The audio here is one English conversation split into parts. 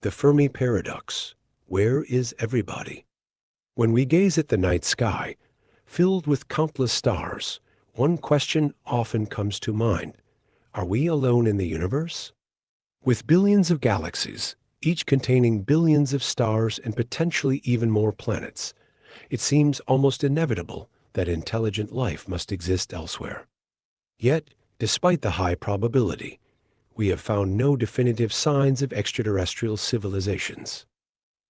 The Fermi paradox. Where is everybody? When we gaze at the night sky, filled with countless stars, one question often comes to mind. Are we alone in the universe? With billions of galaxies, each containing billions of stars and potentially even more planets, it seems almost inevitable that intelligent life must exist elsewhere. Yet, despite the high probability, we have found no definitive signs of extraterrestrial civilizations.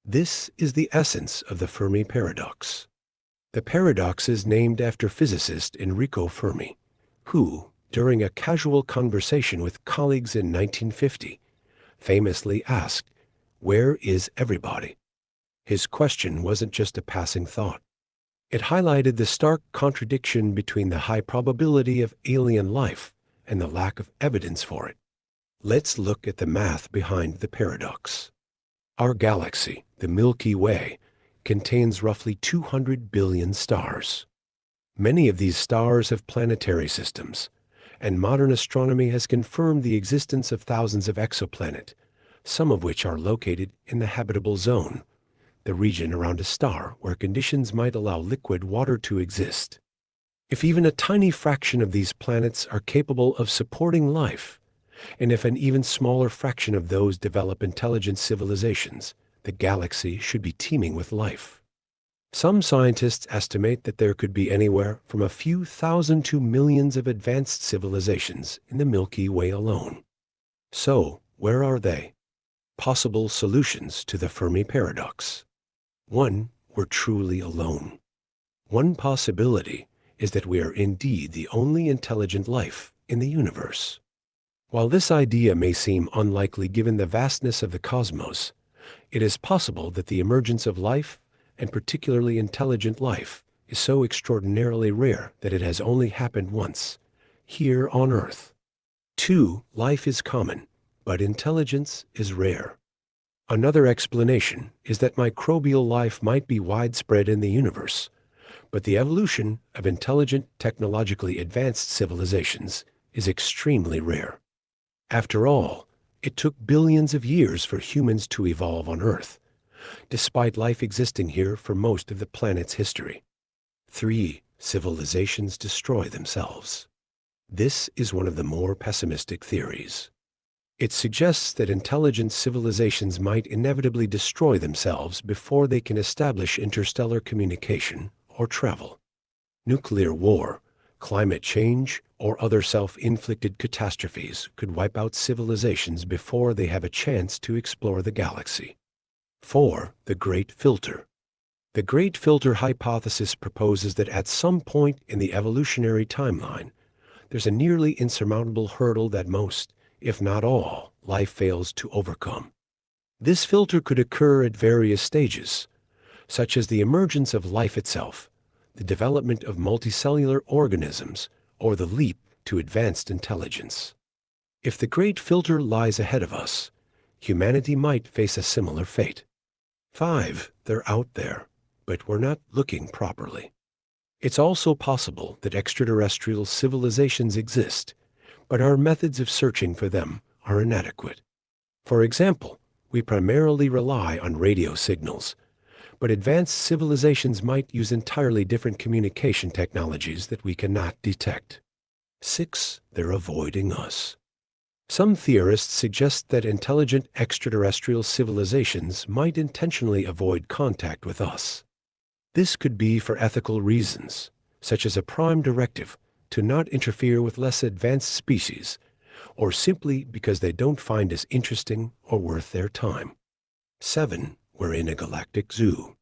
This is the essence of the Fermi paradox. The paradox is named after physicist Enrico Fermi, who, during a casual conversation with colleagues in 1950, famously asked, "Where is everybody?" His question wasn't just a passing thought. It highlighted the stark contradiction between the high probability of alien life and the lack of evidence for it. Let's look at the math behind the paradox. Our galaxy, the Milky Way, contains roughly 200 billion stars. Many of these stars have planetary systems, and modern astronomy has confirmed the existence of thousands of exoplanets, some of which are located in the habitable zone, the region around a star where conditions might allow liquid water to exist. If even a tiny fraction of these planets are capable of supporting life, and if an even smaller fraction of those develop intelligent civilizations, the galaxy should be teeming with life. Some scientists estimate that there could be anywhere from a few thousand to millions of advanced civilizations in the Milky Way alone. So, where are they? Possible solutions to the Fermi paradox. 1. We're truly alone. One possibility is that we are indeed the only intelligent life in the universe. While this idea may seem unlikely given the vastness of the cosmos, it is possible that the emergence of life, and particularly intelligent life, is so extraordinarily rare that it has only happened once, here on Earth. 2. Life is common, but intelligence is rare. Another explanation is that microbial life might be widespread in the universe, but the evolution of intelligent, technologically advanced civilizations is extremely rare. After all, it took billions of years for humans to evolve on Earth, despite life existing here for most of the planet's history. 3. Civilizations destroy themselves. This is one of the more pessimistic theories. It suggests that intelligent civilizations might inevitably destroy themselves before they can establish interstellar communication or travel. Nuclear war, climate change, or other self-inflicted catastrophes could wipe out civilizations before they have a chance to explore the galaxy. 4. The Great Filter. The Great Filter hypothesis proposes that at some point in the evolutionary timeline, there's a nearly insurmountable hurdle that most, if not all, life fails to overcome. This filter could occur at various stages, such as the emergence of life itself, the development of multicellular organisms, or the leap to advanced intelligence. If the Great Filter lies ahead of us, humanity might face a similar fate. 5. They're out there, but we're not looking properly. It's also possible that extraterrestrial civilizations exist, but our methods of searching for them are inadequate. For example, we primarily rely on radio signals, but advanced civilizations might use entirely different communication technologies that we cannot detect. 6. They're avoiding us. Some theorists suggest that intelligent extraterrestrial civilizations might intentionally avoid contact with us. This could be for ethical reasons, such as a prime directive to not interfere with less advanced species, or simply because they don't find us interesting or worth their time. 7. We're in a galactic zoo.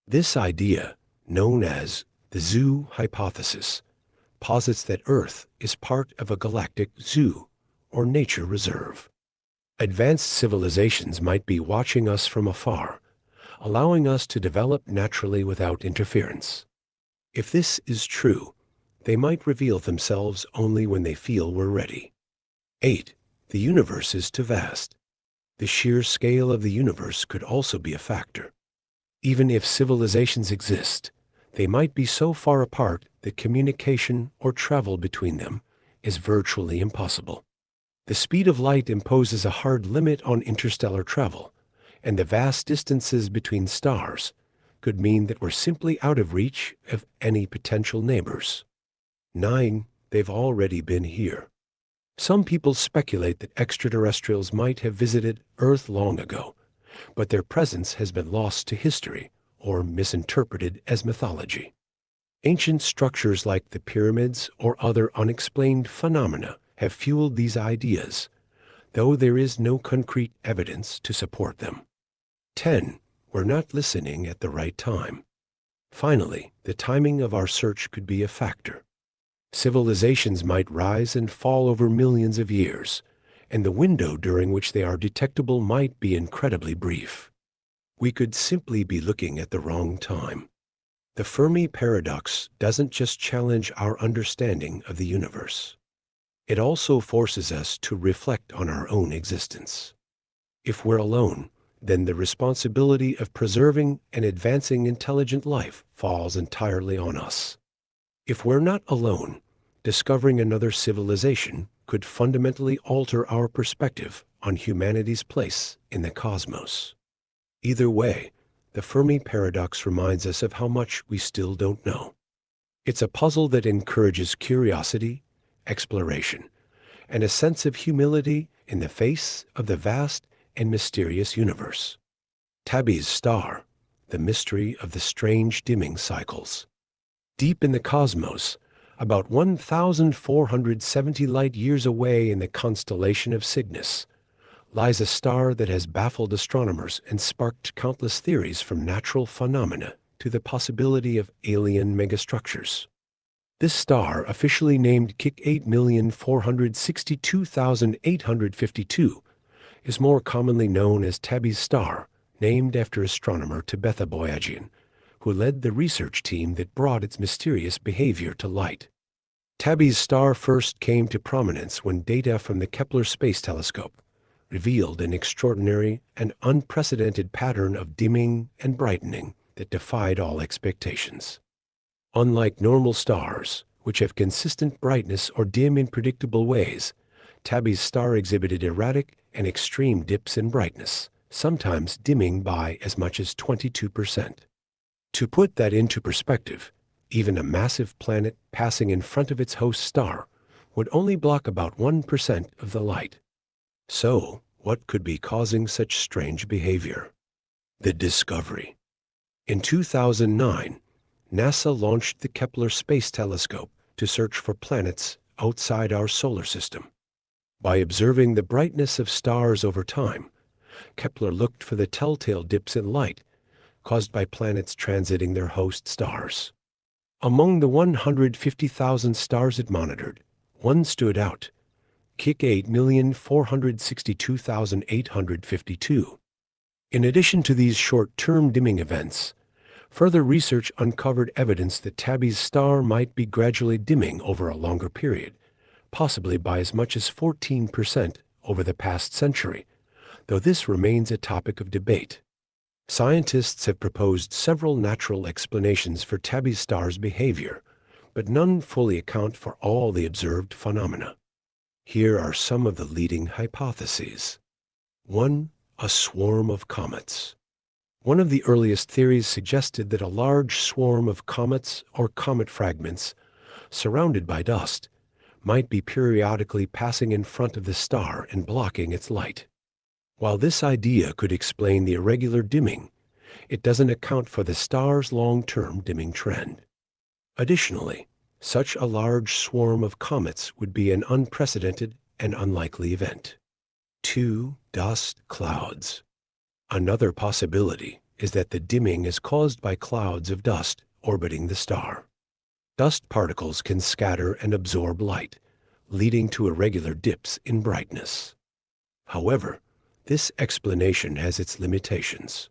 This idea, known as the zoo hypothesis, posits that Earth is part of a galactic zoo, or nature reserve. Advanced civilizations might be watching us from afar, allowing us to develop naturally without interference. If this is true, they might reveal themselves only when they feel we're ready. 8. The universe is too vast. The sheer scale of the universe could also be a factor. Even if civilizations exist, they might be so far apart that communication or travel between them is virtually impossible. The speed of light imposes a hard limit on interstellar travel, and the vast distances between stars could mean that we're simply out of reach of any potential neighbors. 9. They've already been here. Some people speculate that extraterrestrials might have visited Earth long ago, but their presence has been lost to history or misinterpreted as mythology. Ancient structures like the pyramids or other unexplained phenomena have fueled these ideas, though there is no concrete evidence to support them. 10. We're not listening at the right time. Finally, the timing of our search could be a factor. Civilizations might rise and fall over millions of years, and the window during which they are detectable might be incredibly brief. We could simply be looking at the wrong time. The Fermi paradox doesn't just challenge our understanding of the universe. It also forces us to reflect on our own existence. If we're alone, then the responsibility of preserving and advancing intelligent life falls entirely on us. If we're not alone, discovering another civilization could fundamentally alter our perspective on humanity's place in the cosmos. Either way, the Fermi paradox reminds us of how much we still don't know. It's a puzzle that encourages curiosity, exploration, and a sense of humility in the face of the vast and mysterious universe. Tabby's star, the mystery of the strange dimming cycles. Deep in the cosmos, about 1,470 light-years away in the constellation of Cygnus, lies a star that has baffled astronomers and sparked countless theories from natural phenomena to the possibility of alien megastructures. This star, officially named KIC 8,462,852, is more commonly known as Tabby's star, named after astronomer Tabitha Boyajian, who led the research team that brought its mysterious behavior to light. Tabby's star first came to prominence when data from the Kepler Space Telescope revealed an extraordinary and unprecedented pattern of dimming and brightening that defied all expectations. Unlike normal stars, which have consistent brightness or dim in predictable ways, Tabby's star exhibited erratic and extreme dips in brightness, sometimes dimming by as much as 22%. To put that into perspective, even a massive planet passing in front of its host star would only block about 1% of the light. So, what could be causing such strange behavior? The discovery. In 2009, NASA launched the Kepler Space Telescope to search for planets outside our solar system. By observing the brightness of stars over time, Kepler looked for the telltale dips in light caused by planets transiting their host stars. Among the 150,000 stars it monitored, one stood out, KIC 8,462,852. In addition to these short-term dimming events, further research uncovered evidence that Tabby's star might be gradually dimming over a longer period, possibly by as much as 14% over the past century, though this remains a topic of debate. Scientists have proposed several natural explanations for Tabby's star's behavior, but none fully account for all the observed phenomena. Here are some of the leading hypotheses. 1. A swarm of comets. One of the earliest theories suggested that a large swarm of comets or comet fragments, surrounded by dust, might be periodically passing in front of the star and blocking its light. While this idea could explain the irregular dimming, it doesn't account for the star's long-term dimming trend. Additionally, such a large swarm of comets would be an unprecedented and unlikely event. 2. Dust clouds. Another possibility is that the dimming is caused by clouds of dust orbiting the star. Dust particles can scatter and absorb light, leading to irregular dips in brightness. However, this explanation has its limitations.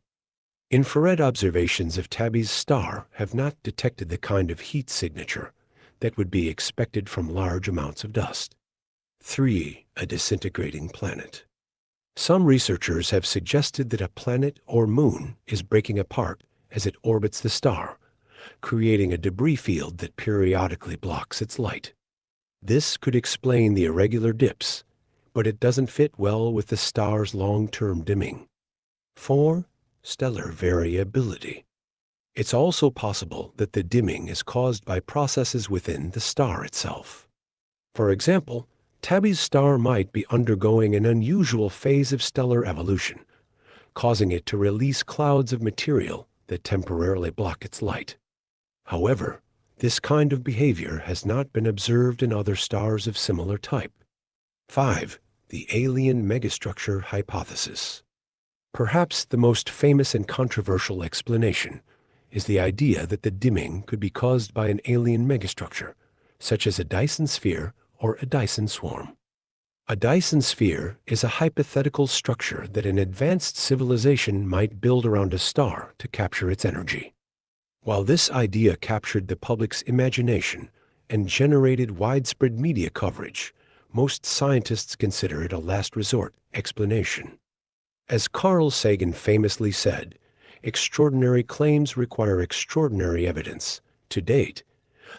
Infrared observations of Tabby's star have not detected the kind of heat signature that would be expected from large amounts of dust. 3. A disintegrating planet. Some researchers have suggested that a planet or moon is breaking apart as it orbits the star, creating a debris field that periodically blocks its light. This could explain the irregular dips, but it doesn't fit well with the star's long-term dimming. 4. Stellar variability. It's also possible that the dimming is caused by processes within the star itself. For example, Tabby's star might be undergoing an unusual phase of stellar evolution, causing it to release clouds of material that temporarily block its light. However, this kind of behavior has not been observed in other stars of similar type. 5. The alien megastructure hypothesis. Perhaps the most famous and controversial explanation is the idea that the dimming could be caused by an alien megastructure, such as a Dyson sphere or a Dyson swarm. A Dyson sphere is a hypothetical structure that an advanced civilization might build around a star to capture its energy. While this idea captured the public's imagination and generated widespread media coverage, most scientists consider it a last resort explanation. As Carl Sagan famously said, extraordinary claims require extraordinary evidence. To date,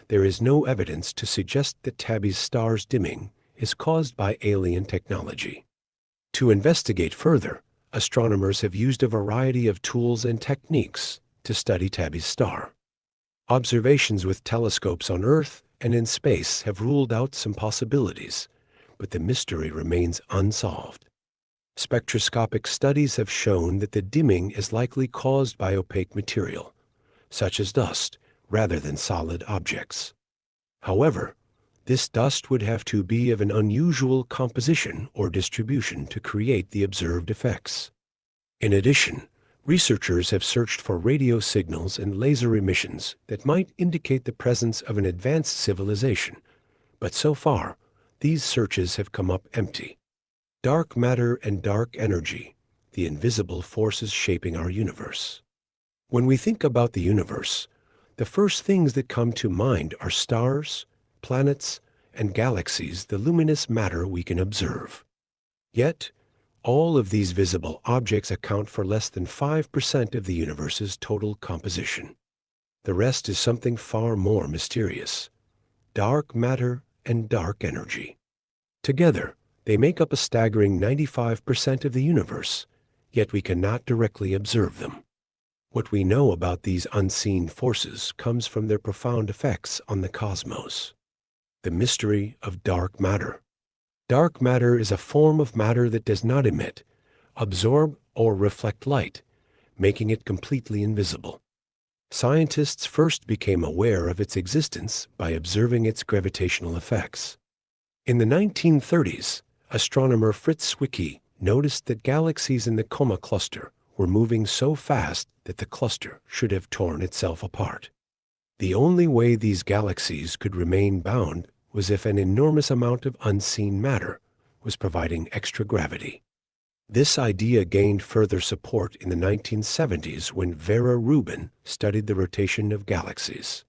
there is no evidence to suggest that Tabby's star's dimming is caused by alien technology. To investigate further, astronomers have used a variety of tools and techniques to study Tabby's star. Observations with telescopes on Earth and in space have ruled out some possibilities, but the mystery remains unsolved. Spectroscopic studies have shown that the dimming is likely caused by opaque material, such as dust, rather than solid objects. However, this dust would have to be of an unusual composition or distribution to create the observed effects. In addition, researchers have searched for radio signals and laser emissions that might indicate the presence of an advanced civilization, but so far, these searches have come up empty. Dark matter and dark energy, the invisible forces shaping our universe. When we think about the universe, the first things that come to mind are stars, planets, and galaxies, the luminous matter we can observe. Yet, all of these visible objects account for less than 5% of the universe's total composition. The rest is something far more mysterious: dark matter and dark energy. Together, they make up a staggering 95% of the universe, yet we cannot directly observe them. What we know about these unseen forces comes from their profound effects on the cosmos. The mystery of dark matter. Dark matter is a form of matter that does not emit, absorb, or reflect light, making it completely invisible. Scientists first became aware of its existence by observing its gravitational effects. In the 1930s, astronomer Fritz Zwicky noticed that galaxies in the Coma cluster were moving so fast that the cluster should have torn itself apart. The only way these galaxies could remain bound was if an enormous amount of unseen matter was providing extra gravity. This idea gained further support in the 1970s when Vera Rubin studied the rotation of galaxies.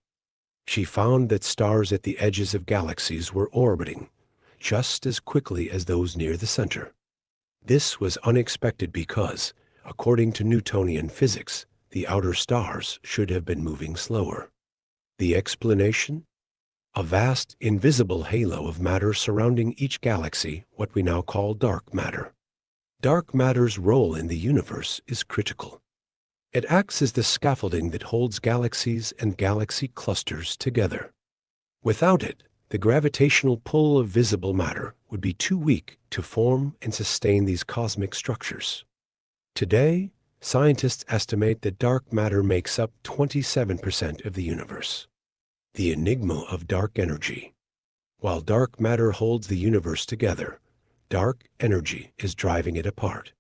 She found that stars at the edges of galaxies were orbiting just as quickly as those near the center. This was unexpected because, according to Newtonian physics, the outer stars should have been moving slower. The explanation? A vast, invisible halo of matter surrounding each galaxy, what we now call dark matter. Dark matter's role in the universe is critical. It acts as the scaffolding that holds galaxies and galaxy clusters together. Without it, the gravitational pull of visible matter would be too weak to form and sustain these cosmic structures. Today, scientists estimate that dark matter makes up 27% of the universe. The enigma of dark energy. While dark matter holds the universe together, dark energy is driving it apart.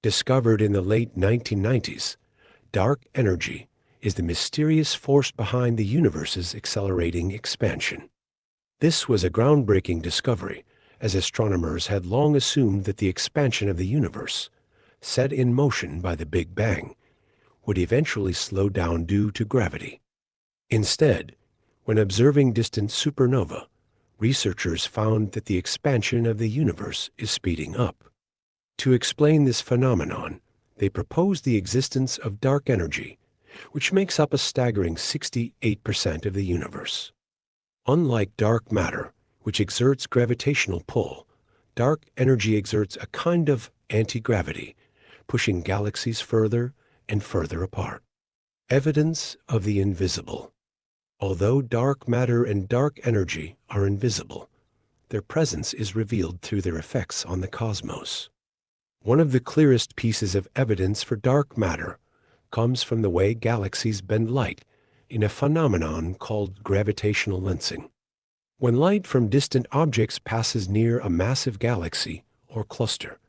Discovered in the late 1990s, dark energy is the mysterious force behind the universe's accelerating expansion. This was a groundbreaking discovery, as astronomers had long assumed that the expansion of the universe, set in motion by the Big Bang, would eventually slow down due to gravity. Instead, when observing distant supernova, researchers found that the expansion of the universe is speeding up. To explain this phenomenon, they proposed the existence of dark energy, which makes up a staggering 68% of the universe. Unlike dark matter, which exerts gravitational pull, dark energy exerts a kind of anti-gravity, pushing galaxies further and further apart. Evidence of the invisible. Although dark matter and dark energy are invisible, their presence is revealed through their effects on the cosmos. One of the clearest pieces of evidence for dark matter comes from the way galaxies bend light in a phenomenon called gravitational lensing. When light from distant objects passes near a massive galaxy or cluster,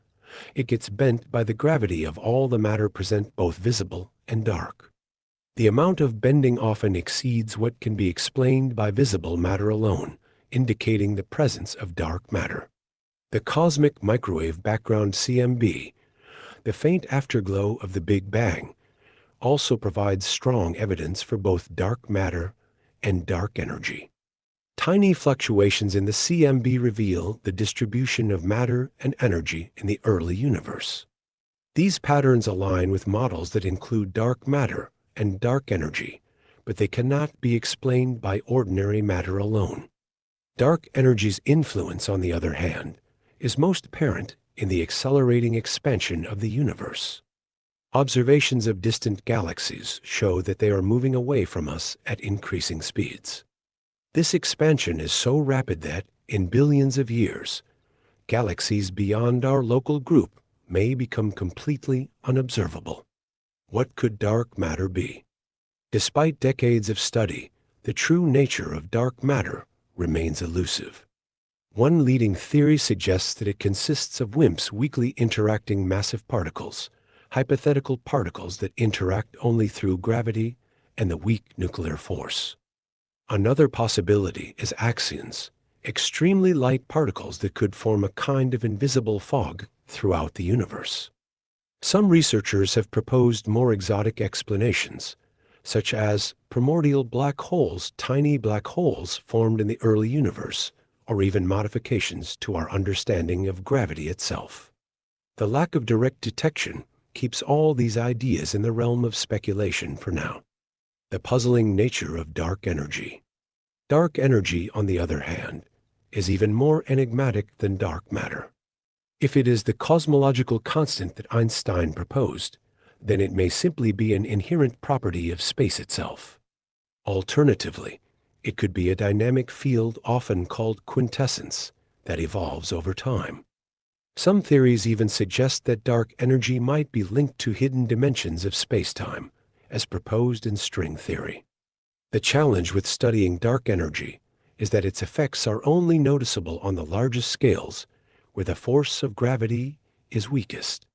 it gets bent by the gravity of all the matter present, both visible and dark. The amount of bending often exceeds what can be explained by visible matter alone, indicating the presence of dark matter. The cosmic microwave background CMB, the faint afterglow of the Big Bang, also provides strong evidence for both dark matter and dark energy. Tiny fluctuations in the CMB reveal the distribution of matter and energy in the early universe. These patterns align with models that include dark matter and dark energy, but they cannot be explained by ordinary matter alone. Dark energy's influence, on the other hand, is most apparent in the accelerating expansion of the universe. Observations of distant galaxies show that they are moving away from us at increasing speeds. This expansion is so rapid that, in billions of years, galaxies beyond our local group may become completely unobservable. What could dark matter be? Despite decades of study, the true nature of dark matter remains elusive. One leading theory suggests that it consists of WIMPs, weakly interacting massive particles, hypothetical particles that interact only through gravity and the weak nuclear force. Another possibility is axions, extremely light particles that could form a kind of invisible fog throughout the universe. Some researchers have proposed more exotic explanations, such as primordial black holes, tiny black holes formed in the early universe, or even modifications to our understanding of gravity itself. The lack of direct detection keeps all these ideas in the realm of speculation for now. The puzzling nature of dark energy. Dark energy, on the other hand, is even more enigmatic than dark matter. If it is the cosmological constant that Einstein proposed, then it may simply be an inherent property of space itself. Alternatively, it could be a dynamic field often called quintessence that evolves over time. Some theories even suggest that dark energy might be linked to hidden dimensions of spacetime, as proposed in string theory. The challenge with studying dark energy is that its effects are only noticeable on the largest scales, where the force of gravity is weakest.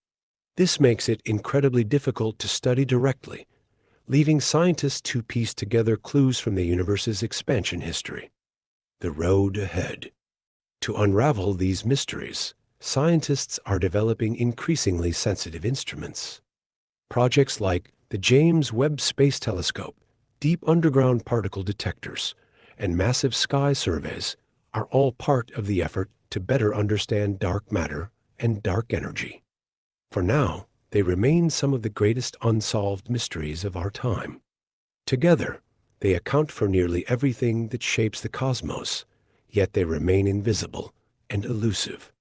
This makes it incredibly difficult to study directly, leaving scientists to piece together clues from the universe's expansion history. The road ahead. To unravel these mysteries, scientists are developing increasingly sensitive instruments. Projects like the James Webb Space Telescope, deep underground particle detectors, and massive sky surveys are all part of the effort to better understand dark matter and dark energy. For now, they remain some of the greatest unsolved mysteries of our time. Together, they account for nearly everything that shapes the cosmos, yet they remain invisible and elusive.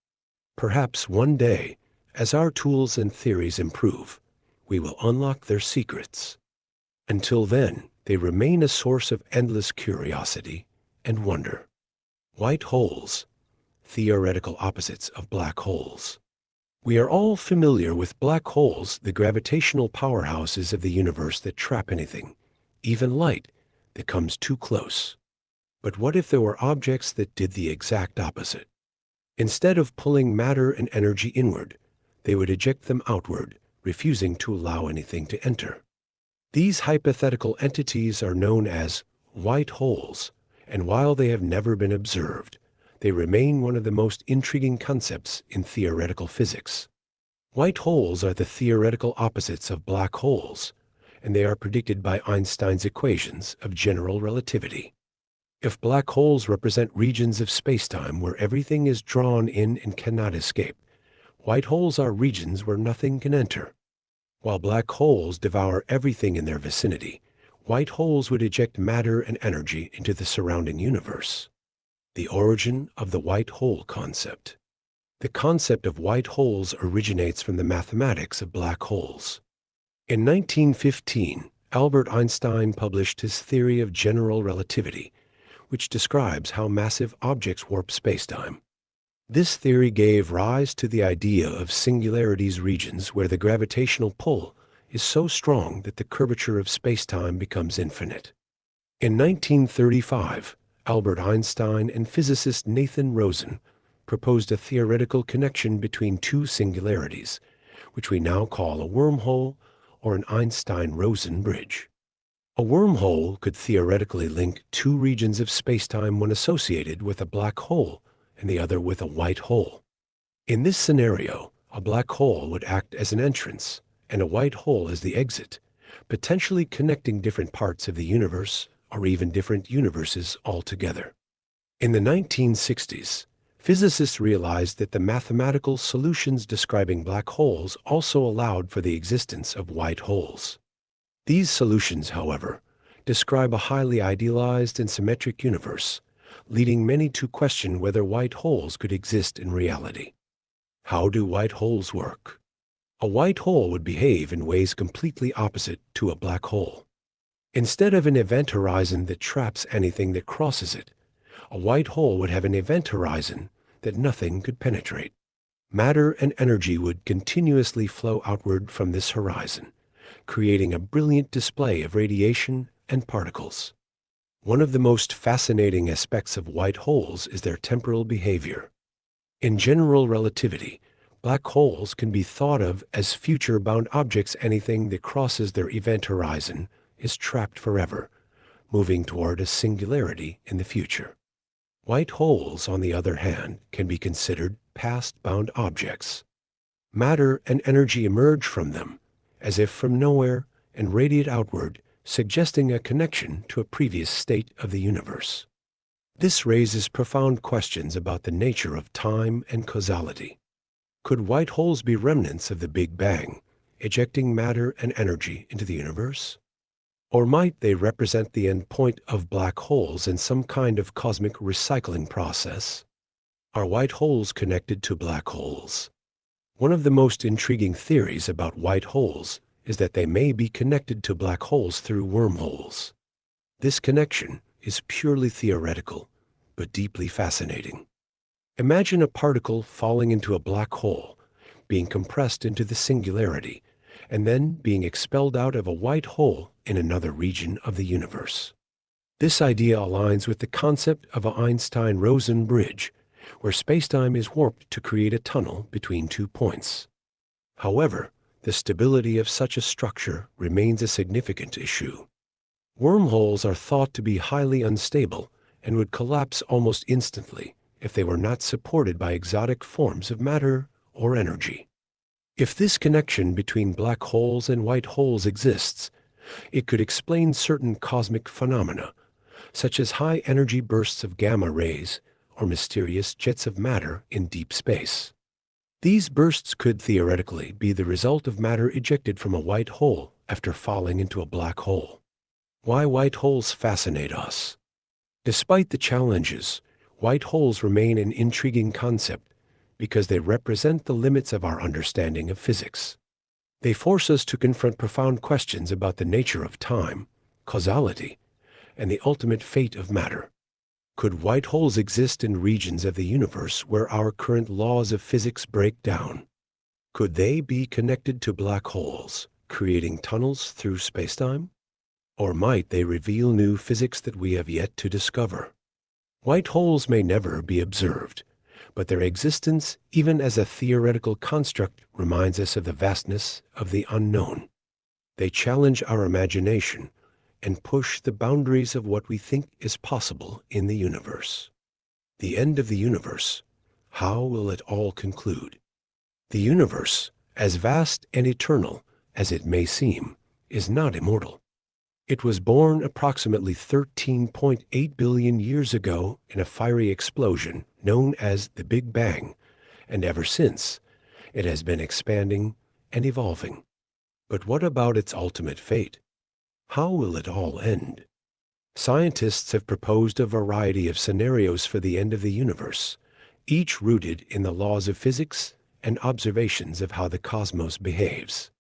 Perhaps one day, as our tools and theories improve, we will unlock their secrets. Until then, they remain a source of endless curiosity and wonder. White holes, theoretical opposites of black holes. We are all familiar with black holes, the gravitational powerhouses of the universe that trap anything, even light, that comes too close. But what if there were objects that did the exact opposite? Instead of pulling matter and energy inward, they would eject them outward, refusing to allow anything to enter. These hypothetical entities are known as white holes, and while they have never been observed, they remain one of the most intriguing concepts in theoretical physics. White holes are the theoretical opposites of black holes, and they are predicted by Einstein's equations of general relativity. If black holes represent regions of spacetime where everything is drawn in and cannot escape, white holes are regions where nothing can enter. While black holes devour everything in their vicinity, white holes would eject matter and energy into the surrounding universe. The origin of the white hole concept. The concept of white holes originates from the mathematics of black holes. In 1915, Albert Einstein published his theory of general relativity, which describes how massive objects warp spacetime. This theory gave rise to the idea of singularities, regions where the gravitational pull is so strong that the curvature of spacetime becomes infinite. In 1935, Albert Einstein and physicist Nathan Rosen proposed a theoretical connection between two singularities, which we now call a wormhole or an Einstein-Rosen bridge. A wormhole could theoretically link two regions of spacetime when associated with a black hole and the other with a white hole. In this scenario, a black hole would act as an entrance and a white hole as the exit, potentially connecting different parts of the universe or even different universes altogether. In the 1960s, physicists realized that the mathematical solutions describing black holes also allowed for the existence of white holes. These solutions, however, describe a highly idealized and symmetric universe, leading many to question whether white holes could exist in reality. How do white holes work? A white hole would behave in ways completely opposite to a black hole. Instead of an event horizon that traps anything that crosses it, a white hole would have an event horizon that nothing could penetrate. Matter and energy would continuously flow outward from this horizon, creating a brilliant display of radiation and particles. One of the most fascinating aspects of white holes is their temporal behavior. In general relativity, black holes can be thought of as future-bound objects. Anything that crosses their event horizon is trapped forever, moving toward a singularity in the future. White holes, on the other hand, can be considered past-bound objects. Matter and energy emerge from them, as if from nowhere, and radiate outward, suggesting a connection to a previous state of the universe. This raises profound questions about the nature of time and causality. Could white holes be remnants of the Big Bang, ejecting matter and energy into the universe? Or might they represent the end point of black holes in some kind of cosmic recycling process? Are white holes connected to black holes? One of the most intriguing theories about white holes is that they may be connected to black holes through wormholes. This connection is purely theoretical, but deeply fascinating. Imagine a particle falling into a black hole, being compressed into the singularity, and then being expelled out of a white hole in another region of the universe. This idea aligns with the concept of an Einstein-Rosen bridge, where spacetime is warped to create a tunnel between 2 points. However, the stability of such a structure remains a significant issue. Wormholes are thought to be highly unstable and would collapse almost instantly if they were not supported by exotic forms of matter or energy. If this connection between black holes and white holes exists, it could explain certain cosmic phenomena, such as high-energy bursts of gamma rays or mysterious jets of matter in deep space. These bursts could theoretically be the result of matter ejected from a white hole after falling into a black hole. Why white holes fascinate us? Despite the challenges, white holes remain an intriguing concept because they represent the limits of our understanding of physics. They force us to confront profound questions about the nature of time, causality, and the ultimate fate of matter. Could white holes exist in regions of the universe where our current laws of physics break down? Could they be connected to black holes, creating tunnels through spacetime? Or might they reveal new physics that we have yet to discover? White holes may never be observed, but their existence, even as a theoretical construct, reminds us of the vastness of the unknown. They challenge our imagination and push the boundaries of what we think is possible in the universe. The end of the universe. How will it all conclude? The universe, as vast and eternal as it may seem, is not immortal. It was born approximately 13.8 billion years ago in a fiery explosion known as the Big Bang, and ever since, it has been expanding and evolving. But what about its ultimate fate? How will it all end? Scientists have proposed a variety of scenarios for the end of the universe, each rooted in the laws of physics and observations of how the cosmos behaves.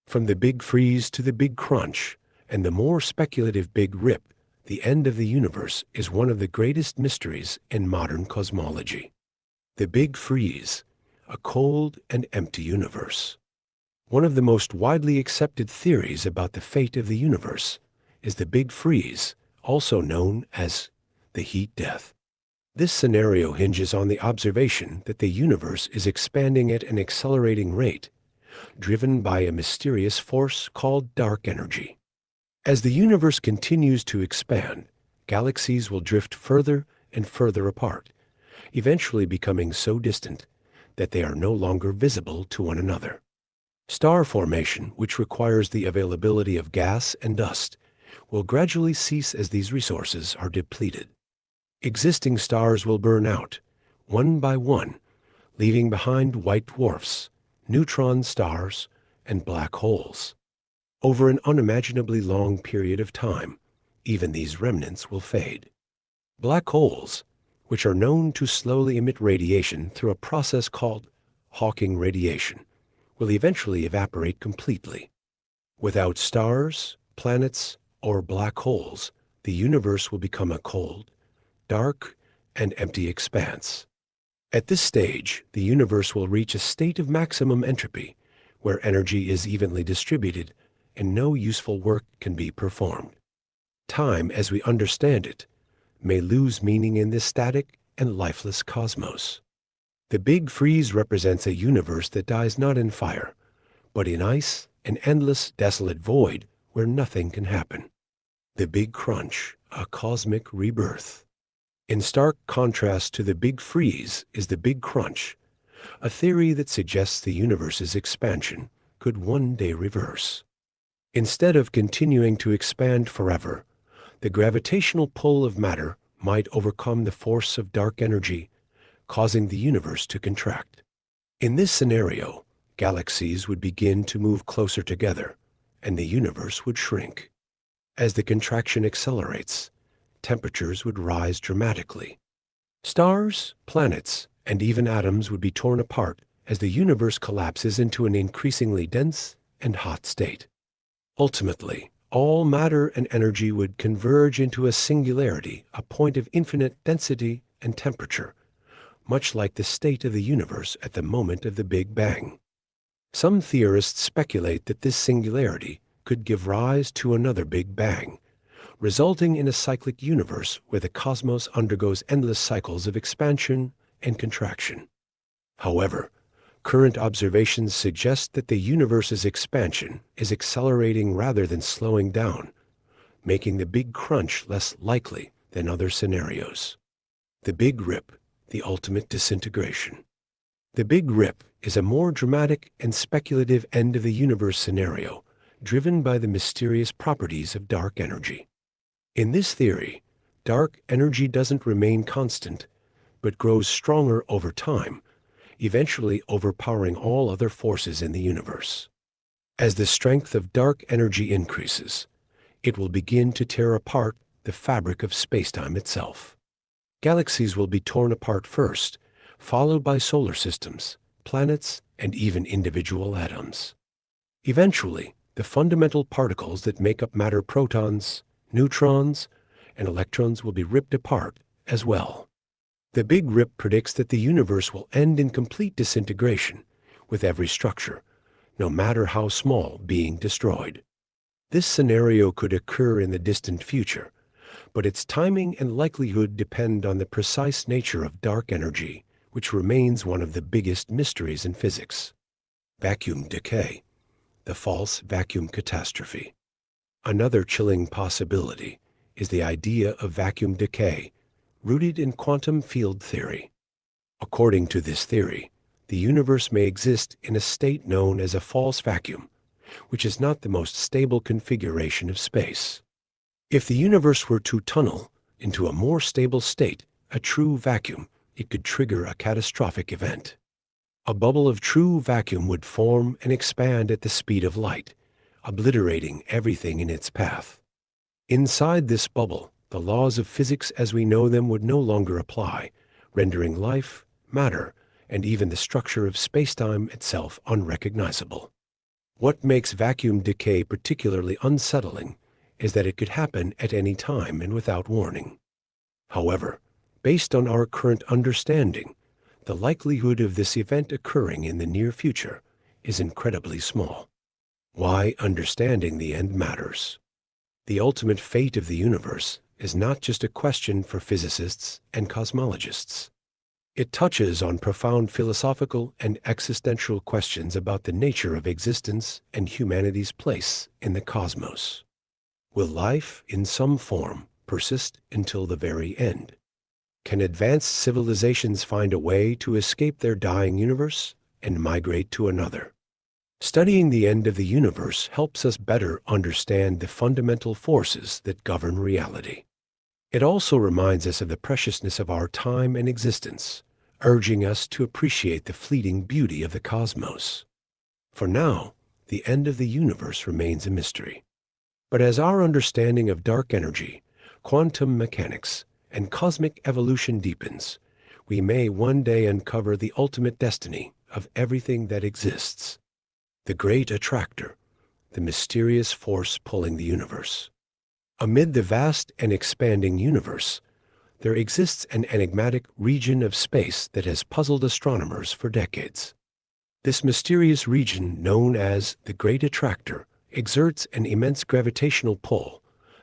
From the Big Freeze to the Big Crunch, and the more speculative Big Rip, the end of the universe is one of the greatest mysteries in modern cosmology. The Big Freeze, a cold and empty universe. One of the most widely accepted theories about the fate of the universe is the Big Freeze, also known as the heat death. This scenario hinges on the observation that the universe is expanding at an accelerating rate, driven by a mysterious force called dark energy. As the universe continues to expand, galaxies will drift further and further apart, eventually becoming so distant that they are no longer visible to one another. Star formation, which requires the availability of gas and dust, will gradually cease as these resources are depleted. Existing stars will burn out, one by one, leaving behind white dwarfs, neutron stars, and black holes. Over an unimaginably long period of time, even these remnants will fade. Black holes, which are known to slowly emit radiation through a process called Hawking radiation, will eventually evaporate completely. Without stars, planets, or black holes, the universe will become a cold, dark, and empty expanse. At this stage, the universe will reach a state of maximum entropy, where energy is evenly distributed and no useful work can be performed. Time, as we understand it, may lose meaning in this static and lifeless cosmos. The Big Freeze represents a universe that dies not in fire, but in ice, an endless, desolate void where nothing can happen. The Big Crunch, a cosmic rebirth. In stark contrast to the Big Freeze is the Big Crunch, a theory that suggests the universe's expansion could one day reverse. Instead of continuing to expand forever, the gravitational pull of matter might overcome the force of dark energy, causing the universe to contract. In this scenario, galaxies would begin to move closer together, and the universe would shrink. As the contraction accelerates, temperatures would rise dramatically. Stars, planets, and even atoms would be torn apart as the universe collapses into an increasingly dense and hot state. Ultimately, all matter and energy would converge into a singularity, a point of infinite density and temperature, much like the state of the universe at the moment of the Big Bang. Some theorists speculate that this singularity could give rise to another Big Bang, resulting in a cyclic universe where the cosmos undergoes endless cycles of expansion and contraction. However, current observations suggest that the universe's expansion is accelerating rather than slowing down, making the Big Crunch less likely than other scenarios. The Big Rip, the ultimate disintegration. The Big Rip is a more dramatic and speculative end of the universe scenario, driven by the mysterious properties of dark energy. In this theory, dark energy doesn't remain constant, but grows stronger over time, eventually overpowering all other forces in the universe. As the strength of dark energy increases, it will begin to tear apart the fabric of spacetime itself. Galaxies will be torn apart first, followed by solar systems, planets, and even individual atoms. Eventually, the fundamental particles that make up matter, protons, neutrons, and electrons, will be ripped apart as well. The Big Rip predicts that the universe will end in complete disintegration, with every structure, no matter how small, being destroyed. This scenario could occur in the distant future, but its timing and likelihood depend on the precise nature of dark energy, which remains one of the biggest mysteries in physics. Vacuum decay, the false vacuum catastrophe. Another chilling possibility is the idea of vacuum decay, rooted in quantum field theory. According to this theory, the universe may exist in a state known as a false vacuum, which is not the most stable configuration of space. If the universe were to tunnel into a more stable state, a true vacuum, it could trigger a catastrophic event. A bubble of true vacuum would form and expand at the speed of light, obliterating everything in its path. Inside this bubble, the laws of physics as we know them would no longer apply, rendering life, matter, and even the structure of spacetime itself unrecognizable. What makes vacuum decay particularly unsettling is that it could happen at any time and without warning. However, based on our current understanding, the likelihood of this event occurring in the near future is incredibly small. Why understanding the end matters. The ultimate fate of the universe is not just a question for physicists and cosmologists. It touches on profound philosophical and existential questions about the nature of existence and humanity's place in the cosmos. Will life, in some form, persist until the very end? Can advanced civilizations find a way to escape their dying universe and migrate to another? Studying the end of the universe helps us better understand the fundamental forces that govern reality. It also reminds us of the preciousness of our time and existence, urging us to appreciate the fleeting beauty of the cosmos. For now, the end of the universe remains a mystery. But as our understanding of dark energy, quantum mechanics, and cosmic evolution deepens, we may one day uncover the ultimate destiny of everything that exists. The Great Attractor, the mysterious force pulling the universe. Amid the vast and expanding universe, there exists an enigmatic region of space that has puzzled astronomers for decades. This mysterious region, known as the Great Attractor, exerts an immense gravitational pull,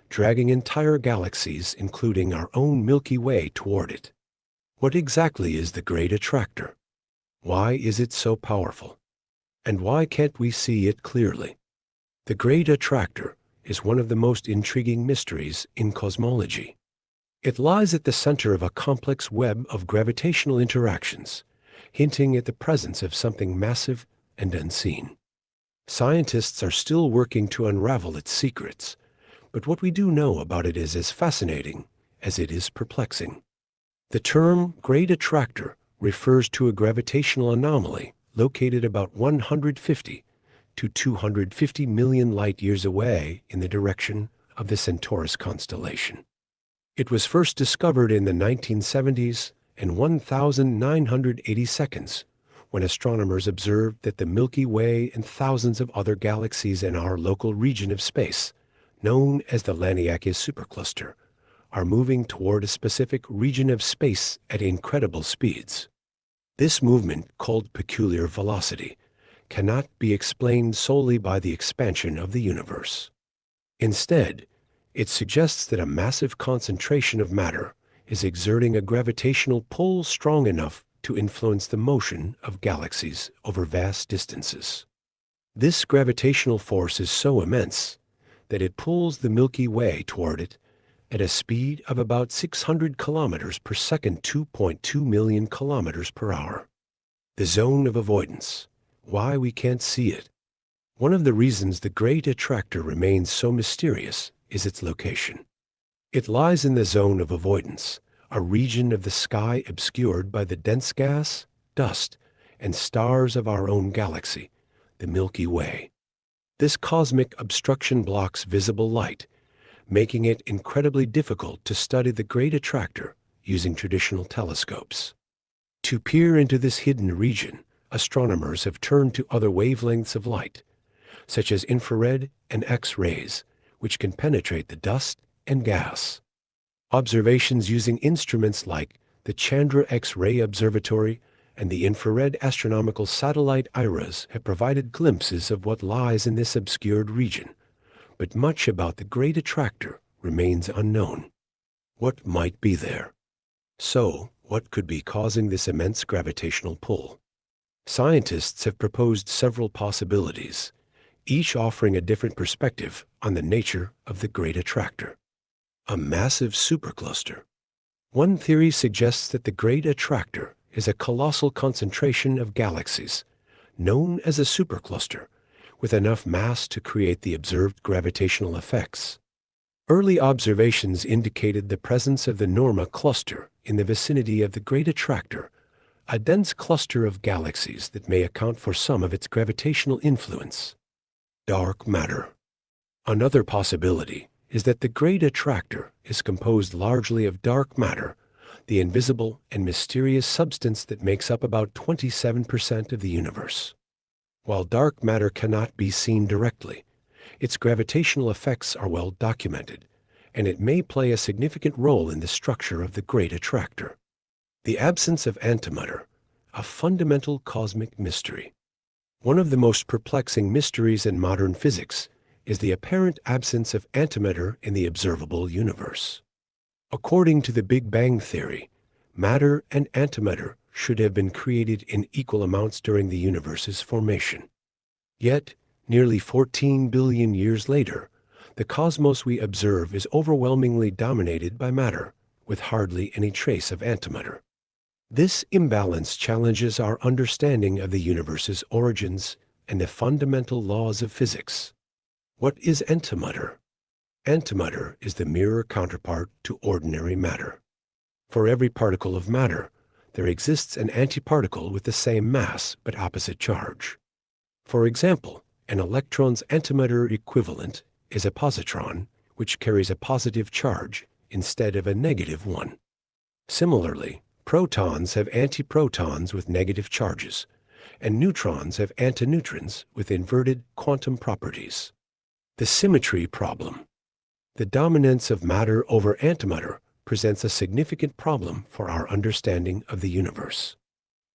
dragging entire galaxies, including our own Milky Way, toward it. What exactly is the Great Attractor? Why is it so powerful? And why can't we see it clearly? The Great Attractor is one of the most intriguing mysteries in cosmology. It lies at the center of a complex web of gravitational interactions, hinting at the presence of something massive and unseen. Scientists are still working to unravel its secrets, but what we do know about it is as fascinating as it is perplexing. The term Great Attractor refers to a gravitational anomaly located about 150 to 250 million light-years away in the direction of the Centaurus constellation. It was first discovered in the 1970s and 1980 seconds, when astronomers observed that the Milky Way and thousands of other galaxies in our local region of space, known as the Laniakea supercluster, are moving toward a specific region of space at incredible speeds. This movement, called peculiar velocity, cannot be explained solely by the expansion of the universe. Instead, it suggests that a massive concentration of matter is exerting a gravitational pull strong enough to influence the motion of galaxies over vast distances. This gravitational force is so immense that it pulls the Milky Way toward it at a speed of about 600 kilometers per second, 2.2 million kilometers per hour. The zone of avoidance. Why we can't see it. One of the reasons the Great Attractor remains so mysterious is its location. It lies in the zone of avoidance, a region of the sky obscured by the dense gas, dust, and stars of our own galaxy, the Milky Way. This cosmic obstruction blocks visible light, making it incredibly difficult to study the Great Attractor using traditional telescopes. To peer into this hidden region, astronomers have turned to other wavelengths of light, such as infrared and X-rays, which can penetrate the dust and gas. Observations using instruments like the Chandra X-ray Observatory and the infrared astronomical satellite IRAS have provided glimpses of what lies in this obscured region, but much about the Great Attractor remains unknown. What might be there? So, what could be causing this immense gravitational pull? Scientists have proposed several possibilities, each offering a different perspective on the nature of the Great Attractor. A massive supercluster. One theory suggests that the Great Attractor is a colossal concentration of galaxies, known as a supercluster, with enough mass to create the observed gravitational effects. Early observations indicated the presence of the Norma cluster in the vicinity of the Great Attractor, a dense cluster of galaxies that may account for some of its gravitational influence. Dark matter. Another possibility is that the Great Attractor is composed largely of dark matter the invisible and mysterious substance that makes up about 27% of the universe. While dark matter cannot be seen directly, its gravitational effects are well documented, and it may play a significant role in the structure of the Great Attractor. The absence of antimatter, a fundamental cosmic mystery. One of the most perplexing mysteries in modern physics is the apparent absence of antimatter in the observable universe. According to the Big Bang theory, matter and antimatter should have been created in equal amounts during the universe's formation. Yet, nearly 14 billion years later, the cosmos we observe is overwhelmingly dominated by matter, with hardly any trace of antimatter. This imbalance challenges our understanding of the universe's origins and the fundamental laws of physics. What is antimatter? Antimatter is the mirror counterpart to ordinary matter. For every particle of matter, there exists an antiparticle with the same mass but opposite charge. For example, an electron's antimatter equivalent is a positron, which carries a positive charge instead of a negative one. Similarly, protons have antiprotons with negative charges, and neutrons have antineutrons with inverted quantum properties. The symmetry problem. The dominance of matter over antimatter presents a significant problem for our understanding of the universe.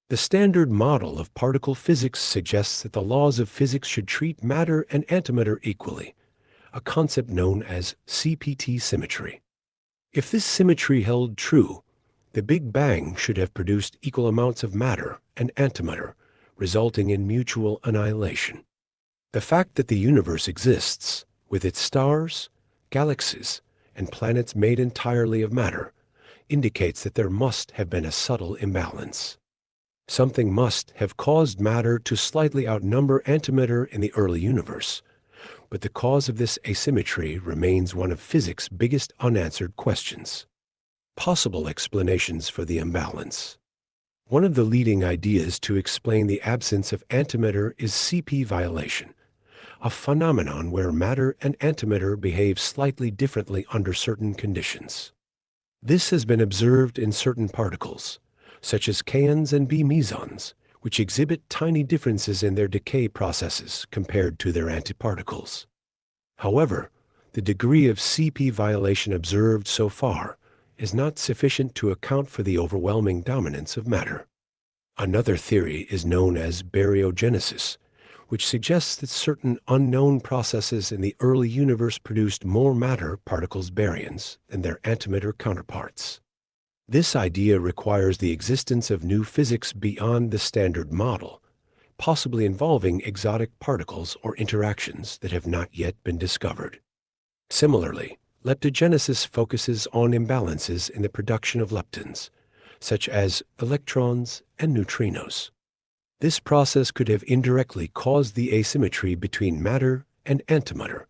The standard model of particle physics suggests that the laws of physics should treat matter and antimatter equally, a concept known as CPT symmetry. If this symmetry held true, the Big Bang should have produced equal amounts of matter and antimatter, resulting in mutual annihilation. The fact that the universe exists, with its stars, galaxies, and planets made entirely of matter, indicates that there must have been a subtle imbalance. Something must have caused matter to slightly outnumber antimatter in the early universe, but the cause of this asymmetry remains one of physics' biggest unanswered questions. Possible explanations for the imbalance. One of the leading ideas to explain the absence of antimatter is CP violation, a phenomenon where matter and antimatter behave slightly differently under certain conditions. This has been observed in certain particles, such as kaons and B mesons, which exhibit tiny differences in their decay processes compared to their antiparticles. However, the degree of CP violation observed so far is not sufficient to account for the overwhelming dominance of matter. Another theory is known as baryogenesis, which suggests that certain unknown processes in the early universe produced more matter particles baryons than their antimatter counterparts. This idea requires the existence of new physics beyond the standard model, possibly involving exotic particles or interactions that have not yet been discovered. Similarly, leptogenesis focuses on imbalances in the production of leptons, such as electrons and neutrinos. This process could have indirectly caused the asymmetry between matter and antimatter,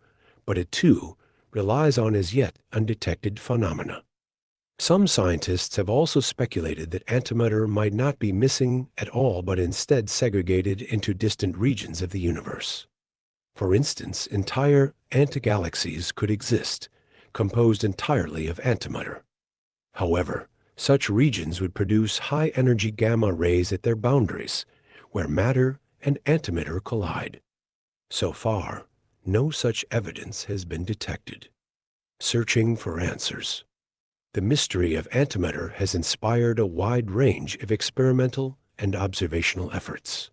but it too relies on as yet undetected phenomena. Some scientists have also speculated that antimatter might not be missing at all but instead segregated into distant regions of the universe. For instance, entire antigalaxies could exist, composed entirely of antimatter. However, such regions would produce high-energy gamma rays at their boundaries, where matter and antimatter collide. So far, no such evidence has been detected. Searching for answers. The mystery of antimatter has inspired a wide range of experimental and observational efforts.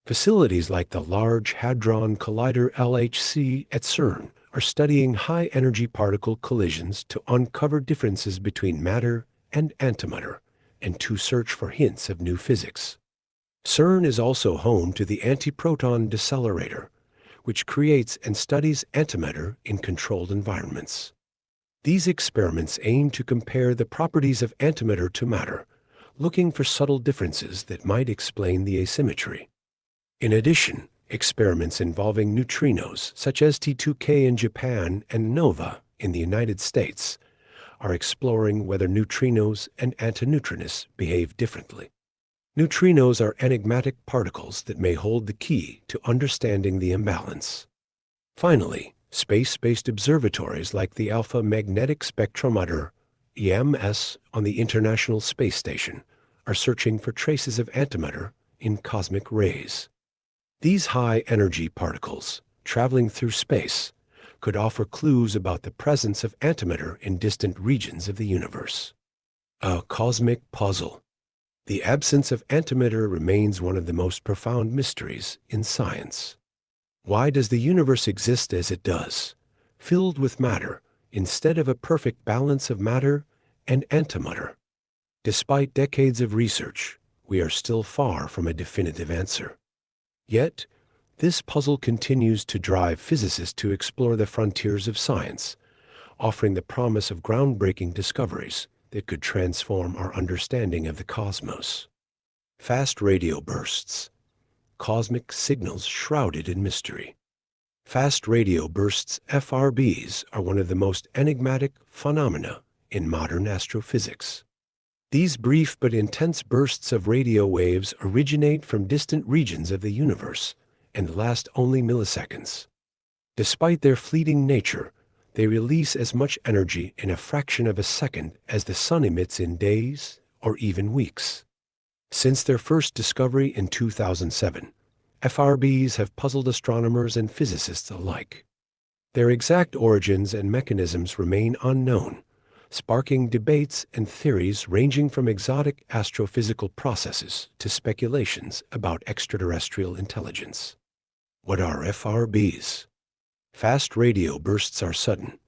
Facilities like the Large Hadron Collider LHC at CERN are studying high-energy particle collisions to uncover differences between matter and antimatter and to search for hints of new physics. CERN is also home to the Antiproton Decelerator, which creates and studies antimatter in controlled environments. These experiments aim to compare the properties of antimatter to matter, looking for subtle differences that might explain the asymmetry. In addition, experiments involving neutrinos, such as T2K in Japan and NOVA in the United States, are exploring whether neutrinos and antineutrinos behave differently. Neutrinos are enigmatic particles that may hold the key to understanding the imbalance. Finally, space-based observatories like the Alpha Magnetic Spectrometer EMS on the International Space Station are searching for traces of antimatter in cosmic rays. These high-energy particles, traveling through space, could offer clues about the presence of antimatter in distant regions of the universe. A cosmic puzzle. The absence of antimatter remains one of the most profound mysteries in science. Why does the universe exist as it does, filled with matter, instead of a perfect balance of matter and antimatter? Despite decades of research, we are still far from a definitive answer. Yet, this puzzle continues to drive physicists to explore the frontiers of science, offering the promise of groundbreaking discoveries that could transform our understanding of the cosmos. Fast radio bursts. Cosmic signals shrouded in mystery. Fast radio bursts, FRBs, are one of the most enigmatic phenomena in modern astrophysics. These brief but intense bursts of radio waves originate from distant regions of the universe and last only milliseconds. Despite their fleeting nature, they release as much energy in a fraction of a second as the sun emits in days or even weeks. Since their first discovery in 2007, FRBs have puzzled astronomers and physicists alike. Their exact origins and mechanisms remain unknown, sparking debates and theories ranging from exotic astrophysical processes to speculations about extraterrestrial intelligence. What are FRBs? Fast radio bursts are sudden,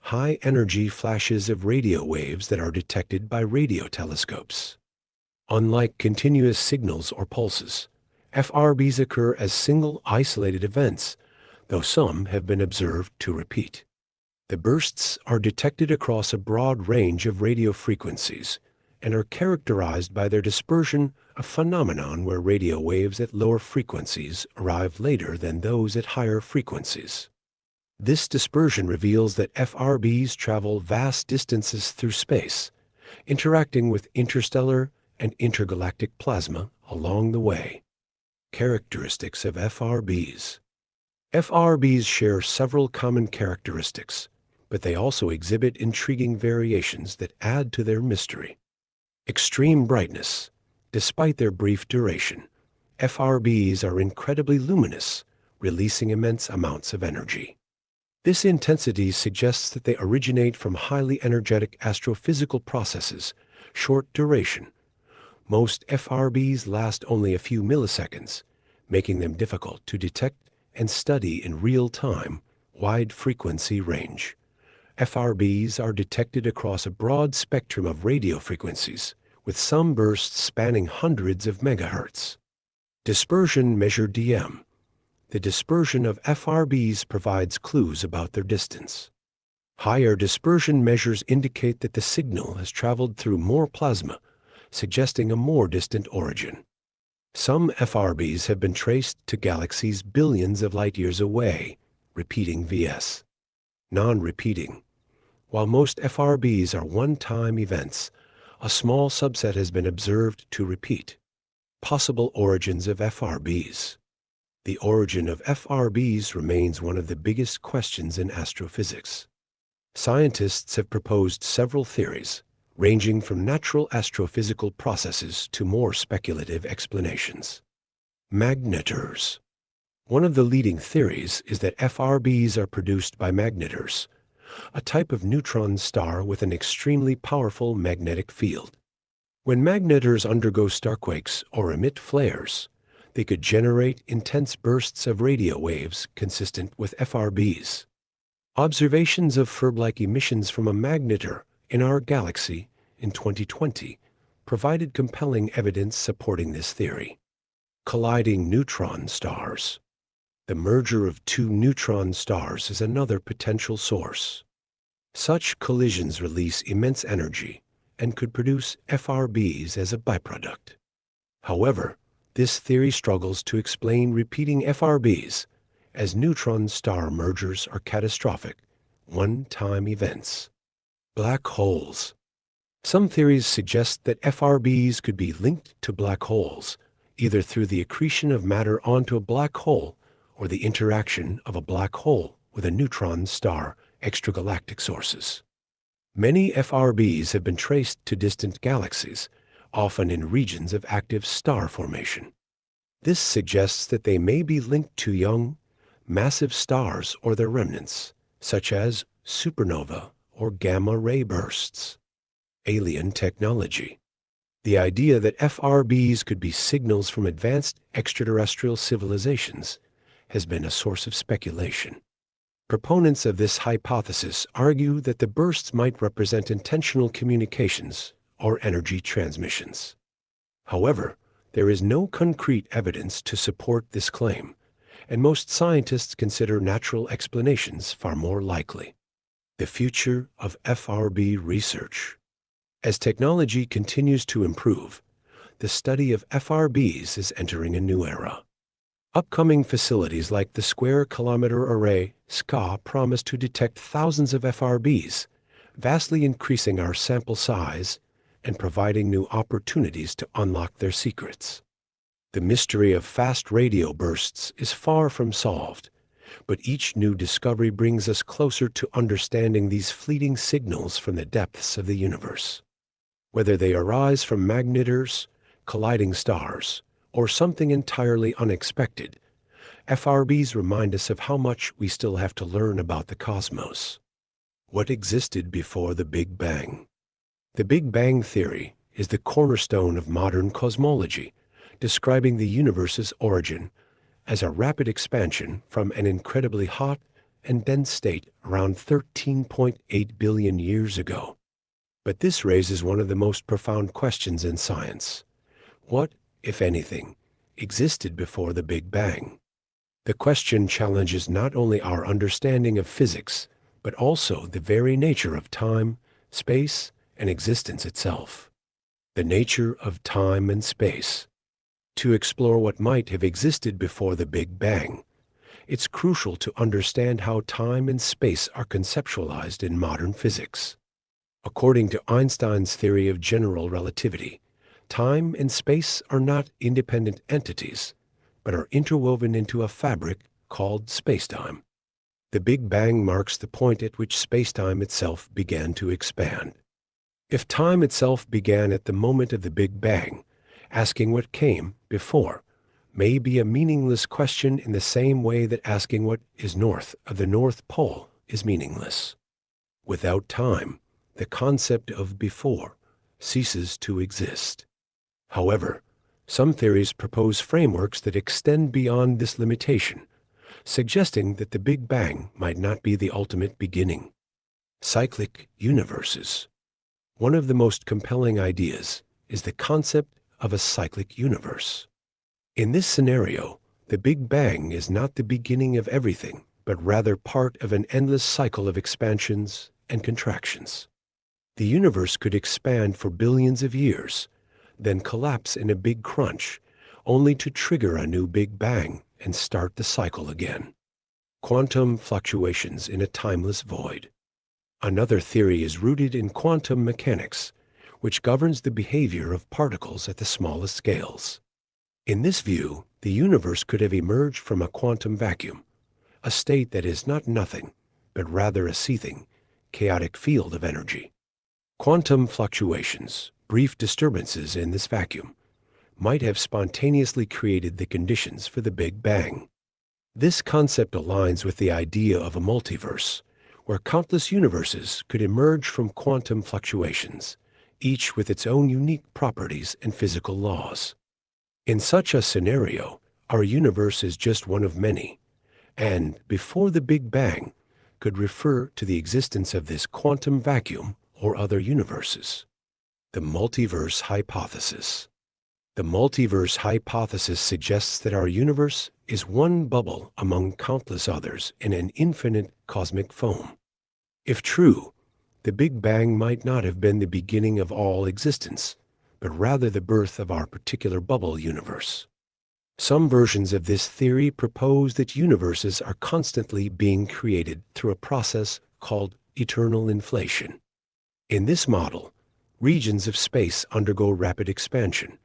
high-energy flashes of radio waves that are detected by radio telescopes. Unlike continuous signals or pulses, FRBs occur as single isolated events, though some have been observed to repeat. The bursts are detected across a broad range of radio frequencies and are characterized by their dispersion, a phenomenon where radio waves at lower frequencies arrive later than those at higher frequencies. This dispersion reveals that FRBs travel vast distances through space, interacting with interstellar and intergalactic plasma along the way. Characteristics of FRBs. FRBs share several common characteristics, but they also exhibit intriguing variations that add to their mystery. Extreme brightness. Despite their brief duration, FRBs are incredibly luminous, releasing immense amounts of energy. This intensity suggests that they originate from highly energetic astrophysical processes. Short duration. Most FRBs last only a few milliseconds, making them difficult to detect and study in real time. Wide frequency range. FRBs are detected across a broad spectrum of radio frequencies, with some bursts spanning hundreds of megahertz. Dispersion measure DM. The dispersion of FRBs provides clues about their distance. Higher dispersion measures indicate that the signal has traveled through more plasma, suggesting a more distant origin. Some FRBs have been traced to galaxies billions of light-years away, repeating vs. Non-repeating. While most FRBs are one-time events, a small subset has been observed to repeat. Possible origins of FRBs. The origin of FRBs remains one of the biggest questions in astrophysics. Scientists have proposed several theories, ranging from natural astrophysical processes to more speculative explanations. Magnetars. One of the leading theories is that FRBs are produced by magnetars, a type of neutron star with an extremely powerful magnetic field. When magnetars undergo starquakes or emit flares, they could generate intense bursts of radio waves consistent with FRBs. Observations of Fermi-like emissions from a magnetar in our galaxy in 2020 provided compelling evidence supporting this theory. Colliding neutron stars. The merger of two neutron stars is another potential source. Such collisions release immense energy and could produce FRBs as a byproduct. However, this theory struggles to explain repeating FRBs, as neutron star mergers are catastrophic, one-time events. Black holes. Some theories suggest that FRBs could be linked to black holes, either through the accretion of matter onto a black hole or the interaction of a black hole with a neutron star extragalactic sources. Many FRBs have been traced to distant galaxies, often in regions of active star formation. This suggests that they may be linked to young, massive stars or their remnants, such as supernova or gamma-ray bursts. Alien technology. The idea that FRBs could be signals from advanced extraterrestrial civilizations has been a source of speculation. Proponents of this hypothesis argue that the bursts might represent intentional communications or energy transmissions. However, there is no concrete evidence to support this claim, and most scientists consider natural explanations far more likely. The future of FRB research. As technology continues to improve, the study of FRBs is entering a new era. Upcoming facilities like the Square Kilometre Array, SKA, promise to detect thousands of FRBs, vastly increasing our sample size and providing new opportunities to unlock their secrets. The mystery of fast radio bursts is far from solved, but each new discovery brings us closer to understanding these fleeting signals from the depths of the universe. Whether they arise from magnetars, colliding stars, or something entirely unexpected, FRBs remind us of how much we still have to learn about the cosmos. What existed before the Big Bang? The Big Bang theory is the cornerstone of modern cosmology, describing the universe's origin as a rapid expansion from an incredibly hot and dense state around 13.8 billion years ago. But this raises one of the most profound questions in science. What, if anything, existed before the Big Bang? The question challenges not only our understanding of physics, but also the very nature of time, space, and existence itself. The nature of time and space. To explore what might have existed before the Big Bang, it's crucial to understand how time and space are conceptualized in modern physics. According to Einstein's theory of general relativity, time and space are not independent entities, but are interwoven into a fabric called spacetime. The Big Bang marks the point at which spacetime itself began to expand. If time itself began at the moment of the Big Bang, asking what came before may be a meaningless question in the same way that asking what is north of the North Pole is meaningless. Without time, the concept of before ceases to exist. However, some theories propose frameworks that extend beyond this limitation, suggesting that the Big Bang might not be the ultimate beginning. Cyclic universes. One of the most compelling ideas is the concept of a cyclic universe. In this scenario, the Big Bang is not the beginning of everything, but rather part of an endless cycle of expansions and contractions. The universe could expand for billions of years, then collapse in a big crunch, only to trigger a new Big Bang and start the cycle again. Quantum fluctuations in a timeless void. Another theory is rooted in quantum mechanics, which governs the behavior of particles at the smallest scales. In this view, the universe could have emerged from a quantum vacuum, a state that is not nothing, but rather a seething, chaotic field of energy. Quantum fluctuations, brief disturbances in this vacuum, might have spontaneously created the conditions for the Big Bang. This concept aligns with the idea of a multiverse, where countless universes could emerge from quantum fluctuations, each with its own unique properties and physical laws. In such a scenario, our universe is just one of many, and before the Big Bang could refer to the existence of this quantum vacuum or other universes. The multiverse hypothesis. The multiverse hypothesis suggests that our universe is one bubble among countless others in an infinite cosmic foam. If true, the Big Bang might not have been the beginning of all existence, but rather the birth of our particular bubble universe. Some versions of this theory propose that universes are constantly being created through a process called eternal inflation. In this model, regions of space undergo rapid expansion,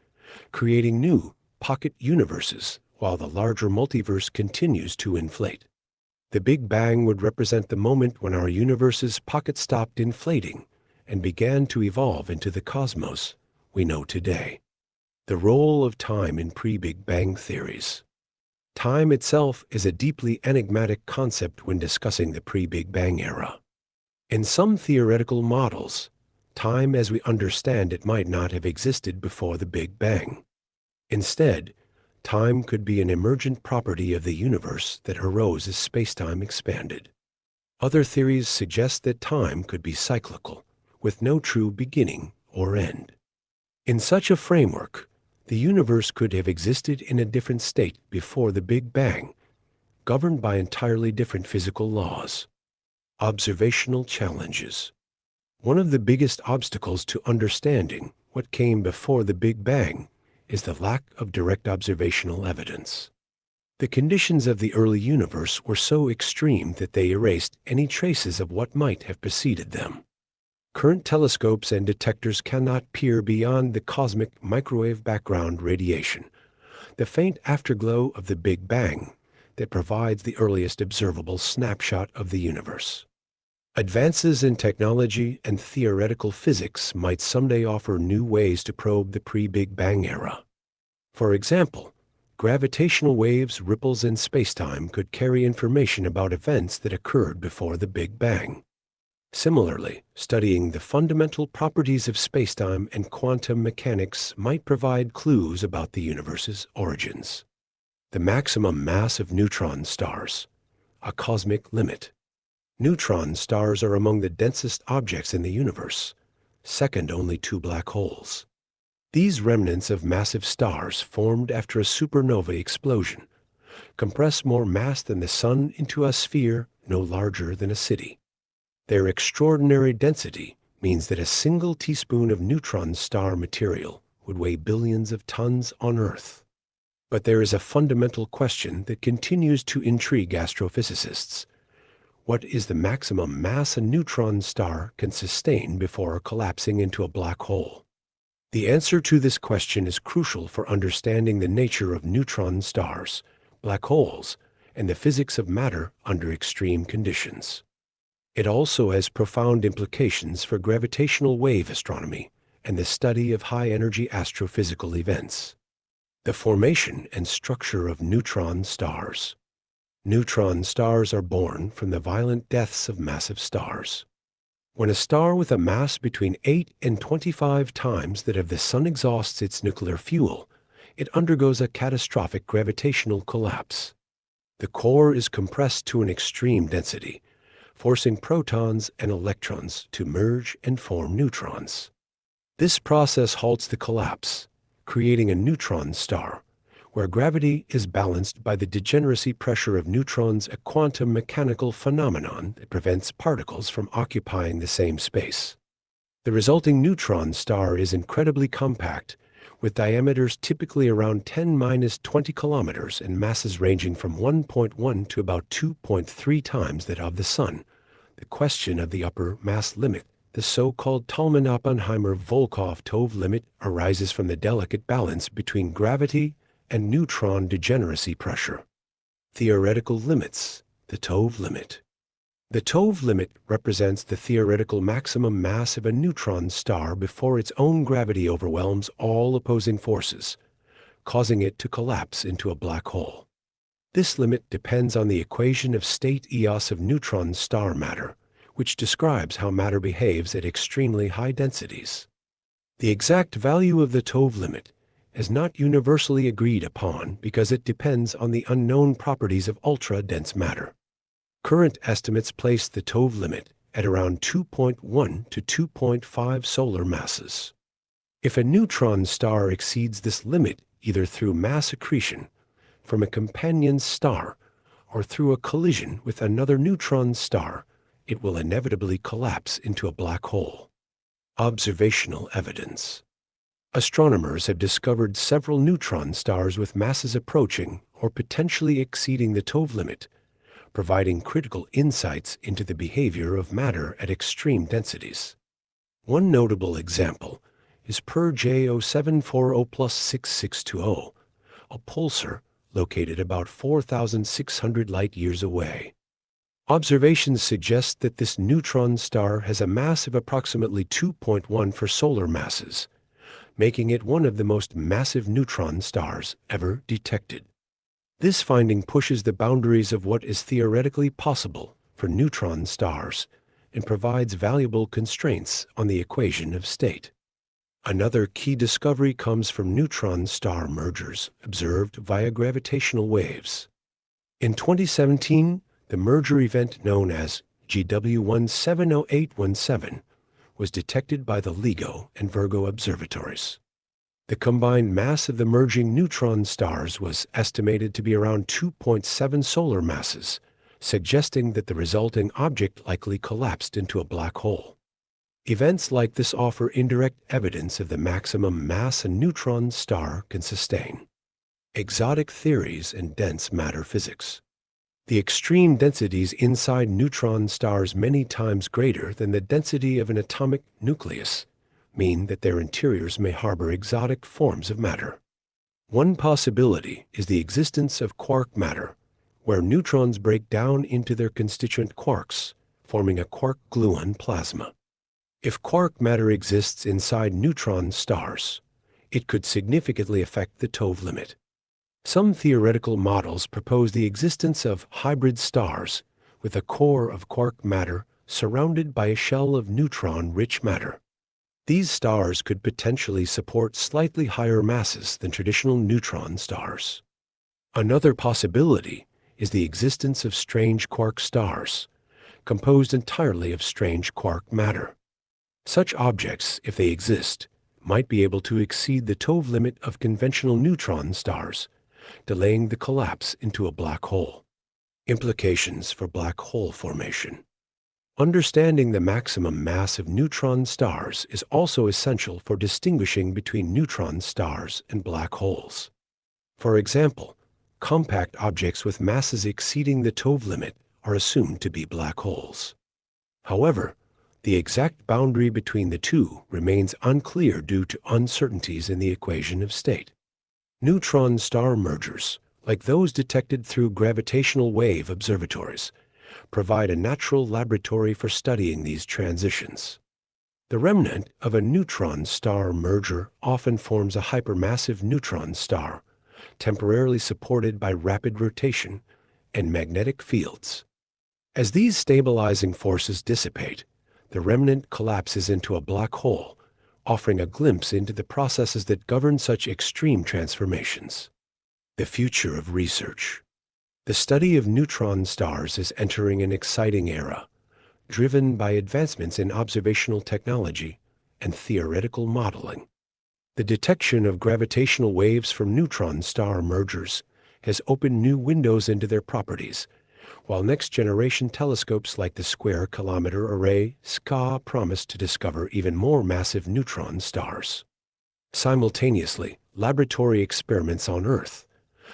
creating new pocket universes while the larger multiverse continues to inflate. The Big Bang would represent the moment when our universe's pocket stopped inflating, and began to evolve into the cosmos we know today. The role of time in pre-Big Bang theories. Time itself is a deeply enigmatic concept when discussing the pre-Big Bang era. In some theoretical models, time as we understand it might not have existed before the Big Bang. Instead, time could be an emergent property of the universe that arose as spacetime expanded. Other theories suggest that time could be cyclical, with no true beginning or end. In such a framework, the universe could have existed in a different state before the Big Bang, governed by entirely different physical laws. Observational challenges. One of the biggest obstacles to understanding what came before the Big Bang is the lack of direct observational evidence. The conditions of the early universe were so extreme that they erased any traces of what might have preceded them. Current telescopes and detectors cannot peer beyond the cosmic microwave background radiation, the faint afterglow of the Big Bang that provides the earliest observable snapshot of the universe. Advances in technology and theoretical physics might someday offer new ways to probe the pre-Big Bang era. For example, gravitational waves ripples in spacetime could carry information about events that occurred before the Big Bang. Similarly, studying the fundamental properties of spacetime and quantum mechanics might provide clues about the universe's origins. The maximum mass of neutron stars, a cosmic limit. Neutron stars are among the densest objects in the universe, second only to black holes. These remnants of massive stars formed after a supernova explosion compress more mass than the Sun into a sphere no larger than a city. Their extraordinary density means that a single teaspoon of neutron star material would weigh billions of tons on Earth. But there is a fundamental question that continues to intrigue astrophysicists. What is the maximum mass a neutron star can sustain before collapsing into a black hole? The answer to this question is crucial for understanding the nature of neutron stars, black holes, and the physics of matter under extreme conditions. It also has profound implications for gravitational wave astronomy and the study of high-energy astrophysical events. The formation and structure of neutron stars. Neutron stars are born from the violent deaths of massive stars. When a star with a mass between 8 and 25 times that of the Sun exhausts its nuclear fuel, it undergoes a catastrophic gravitational collapse. The core is compressed to an extreme density, forcing protons and electrons to merge and form neutrons. This process halts the collapse, creating a neutron star, where gravity is balanced by the degeneracy pressure of neutrons, a quantum mechanical phenomenon that prevents particles from occupying the same space. The resulting neutron star is incredibly compact, with diameters typically around 10⁻20 kilometers and masses ranging from 1.1 to about 2.3 times that of the Sun. The question of the upper mass limit, the so-called Tolman-Oppenheimer-Volkoff-Tove limit, arises from the delicate balance between gravity and neutron degeneracy pressure. Theoretical limits, the Tove limit. The Tove limit represents the theoretical maximum mass of a neutron star before its own gravity overwhelms all opposing forces, causing it to collapse into a black hole. This limit depends on the equation of state EOS of neutron star matter, which describes how matter behaves at extremely high densities. The exact value of the Tove limit is not universally agreed upon because it depends on the unknown properties of ultra-dense matter. Current estimates place the Tove limit at around 2.1 to 2.5 solar masses. If a neutron star exceeds this limit either through mass accretion from a companion star or through a collision with another neutron star, it will inevitably collapse into a black hole. Observational evidence. Astronomers have discovered several neutron stars with masses approaching or potentially exceeding the Tove limit, providing critical insights into the behavior of matter at extreme densities. One notable example is PER J0740+6620, a pulsar located about 4,600 light-years away. Observations suggest that this neutron star has a mass of approximately 2.1 for solar masses, making it one of the most massive neutron stars ever detected. This finding pushes the boundaries of what is theoretically possible for neutron stars and provides valuable constraints on the equation of state. Another key discovery comes from neutron star mergers observed via gravitational waves. In 2017, the merger event known as GW170817 was detected by the LIGO and Virgo observatories. The combined mass of the merging neutron stars was estimated to be around 2.7 solar masses, suggesting that the resulting object likely collapsed into a black hole. Events like this offer indirect evidence of the maximum mass a neutron star can sustain. Exotic theories and dense matter physics. The extreme densities inside neutron stars, many times greater than the density of an atomic nucleus, mean that their interiors may harbor exotic forms of matter. One possibility is the existence of quark matter, where neutrons break down into their constituent quarks, forming a quark-gluon plasma. If quark matter exists inside neutron stars, it could significantly affect the Tove limit. Some theoretical models propose the existence of hybrid stars with a core of quark matter surrounded by a shell of neutron-rich matter. These stars could potentially support slightly higher masses than traditional neutron stars. Another possibility is the existence of strange quark stars, composed entirely of strange quark matter. Such objects, if they exist, might be able to exceed the Tove limit of conventional neutron stars, delaying the collapse into a black hole. Implications for black hole formation. Understanding the maximum mass of neutron stars is also essential for distinguishing between neutron stars and black holes. For example, compact objects with masses exceeding the Tove limit are assumed to be black holes. However, the exact boundary between the two remains unclear due to uncertainties in the equation of state. Neutron star mergers, like those detected through gravitational wave observatories, provide a natural laboratory for studying these transitions. The remnant of a neutron star merger often forms a hypermassive neutron star, temporarily supported by rapid rotation and magnetic fields. As these stabilizing forces dissipate, the remnant collapses into a black hole, offering a glimpse into the processes that govern such extreme transformations. The future of research. The study of neutron stars is entering an exciting era, driven by advancements in observational technology and theoretical modeling. The detection of gravitational waves from neutron star mergers has opened new windows into their properties, while next-generation telescopes like the Square Kilometre Array (SKA) promise to discover even more massive neutron stars. Simultaneously, laboratory experiments on Earth,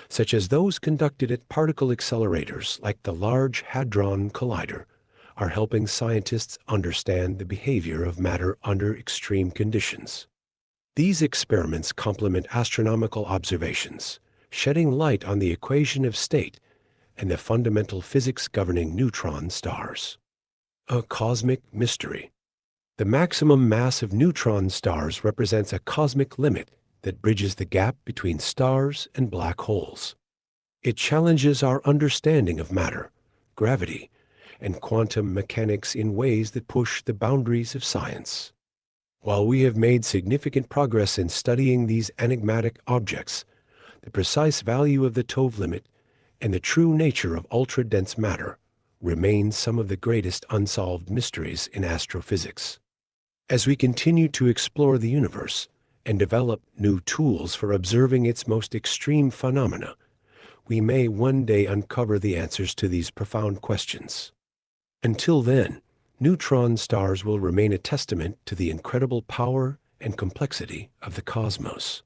such as those conducted at particle accelerators like the Large Hadron Collider, are helping scientists understand the behavior of matter under extreme conditions. These experiments complement astronomical observations, shedding light on the equation of state and the fundamental physics governing neutron stars. A cosmic mystery. The maximum mass of neutron stars represents a cosmic limit that bridges the gap between stars and black holes. It challenges our understanding of matter, gravity, and quantum mechanics in ways that push the boundaries of science. While we have made significant progress in studying these enigmatic objects, the precise value of the Tove limit and the true nature of ultra-dense matter remain some of the greatest unsolved mysteries in astrophysics. As we continue to explore the universe and develop new tools for observing its most extreme phenomena, we may one day uncover the answers to these profound questions. Until then, neutron stars will remain a testament to the incredible power and complexity of the cosmos.